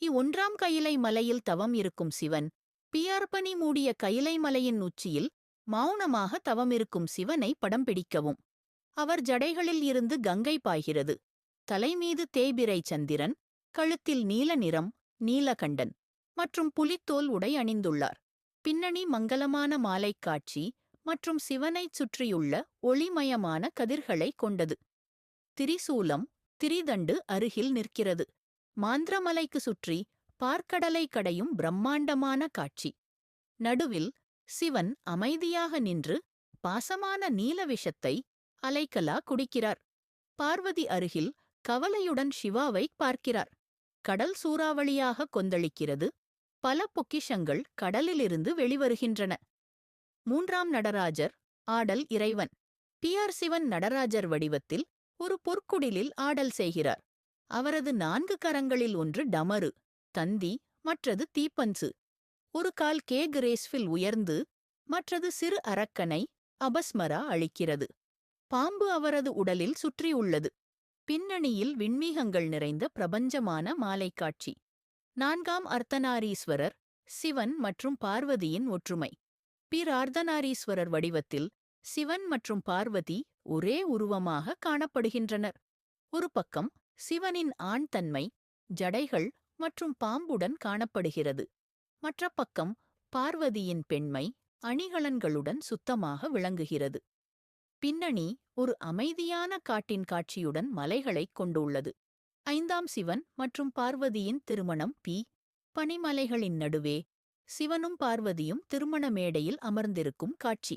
ஒன்றாம் கயிலை மலையில் தவம் இருக்கும் சிவன், பியார்பனி மூடிய கயிலை மலையின் உச்சியில் மௌனமாக தவமிருக்கும் சிவனை படம் பிடிக்கவும். அவர் ஜடைகளில் இருந்து கங்கை பாய்கிறது. தலைமீது தேய்பிறை சந்திரன், கழுத்தில் நீல நிறம், நீலகண்டன் மற்றும் புலித்தோல் உடை அணிந்துள்ளார். பின்னணி மங்கலமான மாலைக் காட்சி மற்றும் சிவனைச் சுற்றியுள்ள ஒளிமயமான கதிர்களை கொண்டது. திரிசூலம், திரிதண்டு அருகில் நிற்கிறது. மாந்திரமலைக்கு சுற்றி பார்க்கடலை கடையும் பிரம்மாண்டமான காட்சி. நடுவில் சிவன் அமைதியாக நின்று பாசமான நீல விஷத்தை அலைக்கலா குடிக்கிறார். பார்வதி அருகில் கவலையுடன் சிவாவை பார்க்கிறார். கடல் சூறாவளியாக கொந்தளிக்கிறது. பல பொக்கிஷங்கள் கடலிலிருந்து வெளிவருகின்றன. மூன்றாம் நடராஜர், ஆடல் இறைவன். சிவன் நடராஜர் வடிவத்தில் ஒரு பொற்குடிலில் ஆடல் செய்கிறார். அவரது 4 கரங்களில் ஒன்று டமரு, தந்தி, மற்றது தீப்பன்சு. ஒரு கால் கிரேஸ்ஃபில் உயர்ந்து, மற்றது சிறு அரக்கனை அபஸ்மரா அளிக்கிறது. பாம்பு அவரது உடலில் சுற்றியுள்ளது. பின்னணியில் விண்மீகங்கள் நிறைந்த பிரபஞ்சமான மாலைக்காட்சி. 4ஆம் அர்த்தநாரீஸ்வரர், சிவன் மற்றும் பார்வதியின் ஒற்றுமை. அர்த்தநாரீஸ்வரர் வடிவத்தில் சிவன் மற்றும் பார்வதி ஒரே உருவமாக காணப்படுகின்றனர். ஒரு பக்கம் சிவனின் ஆண் தன்மை, ஜடைகள் மற்றும் பாம்புடன் காணப்படுகிறது. மற்ற பக்கம் பார்வதியின் பெண்மை, அணிகலன்களுடன் சுத்தமாக விளங்குகிறது. பின்னணி ஒரு அமைதியான காட்டின் காட்சியுடன் மலைகளைக் கொண்டுள்ளது. 5ஆம் சிவன் மற்றும் பார்வதியின் திருமணம். பனிமலைகளின் நடுவே சிவனும் பார்வதியும் திருமண மேடையில் அமர்ந்திருக்கும் காட்சி.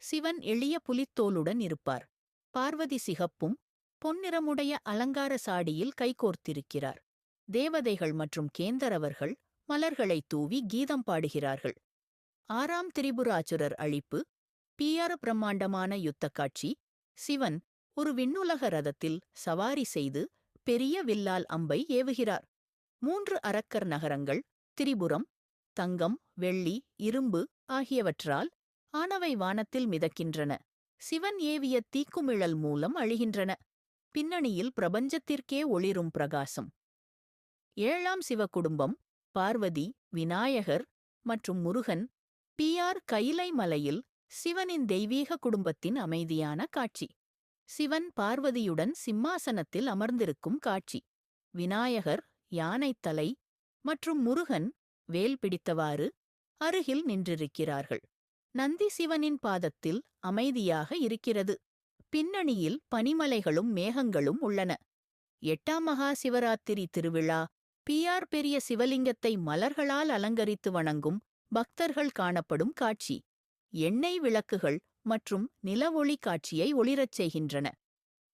சிவன் எளிய புலித்தோலுடன் இருப்பார். பார்வதி சிகப்பும் பொன்னிறமுடைய அலங்கார சாடியில் கைகோர்த்திருக்கிறார். தேவதைகள் மற்றும் கேந்தரவர்கள் மலர்களை தூவி கீதம் பாடுகிறார்கள். 6ஆம் திரிபுராசுரர் அழிப்பு. பிரம்மாண்டமான யுத்த காட்சி. சிவன் ஒரு விண்ணுலக ரதத்தில் சவாரி செய்து பெரிய வில்லால் அம்பை ஏவுகிறார். 3 அரக்கர் நகரங்கள், திரிபுரம், தங்கம், வெள்ளி, இரும்பு ஆகியவற்றால் ஆனவை வானத்தில் மிதக்கின்றன. சிவன் ஏவிய தீக்குமிழல் மூலம் அழிகின்றன. பின்னணியில் பிரபஞ்சத்திற்கே ஒளிரும் பிரகாசம். 7ஆம் சிவகுடும்பம், பார்வதி, விநாயகர் மற்றும் முருகன். கயிலை மலையில் சிவனின் தெய்வீக குடும்பத்தின் அமைதியான காட்சி. சிவன் பார்வதியுடன் சிம்மாசனத்தில் அமர்ந்திருக்கும் காட்சி. விநாயகர் யானைத்தலை மற்றும் முருகன் வேல் பிடித்தவாறு அருகில் நின்றிருக்கிறார்கள். நந்தி சிவனின் பாதத்தில் அமைதியாக இருக்கிறது. பின்னணியில் பனிமலைகளும் மேகங்களும் உள்ளன. 8ஆம் மகா சிவராத்திரி திருவிழா. பெரிய சிவலிங்கத்தை மலர்களால் அலங்கரித்து வணங்கும் பக்தர்கள் காணப்படும் காட்சி. எண்ணெய் விளக்குகள் மற்றும் நிலவொளி காட்சியை ஒளிரச் செய்கின்றன.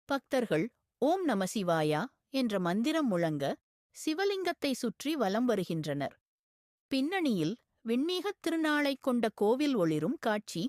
பக்தர்கள் ஓம் நமசிவாயா என்ற மந்திரம் முழங்க சிவலிங்கத்தை சுற்றி வலம் வருகின்றனர். பின்னணியில் விண்மீகத் திருநாளைக் கொண்ட கோவில் ஒளிரும் காட்சி.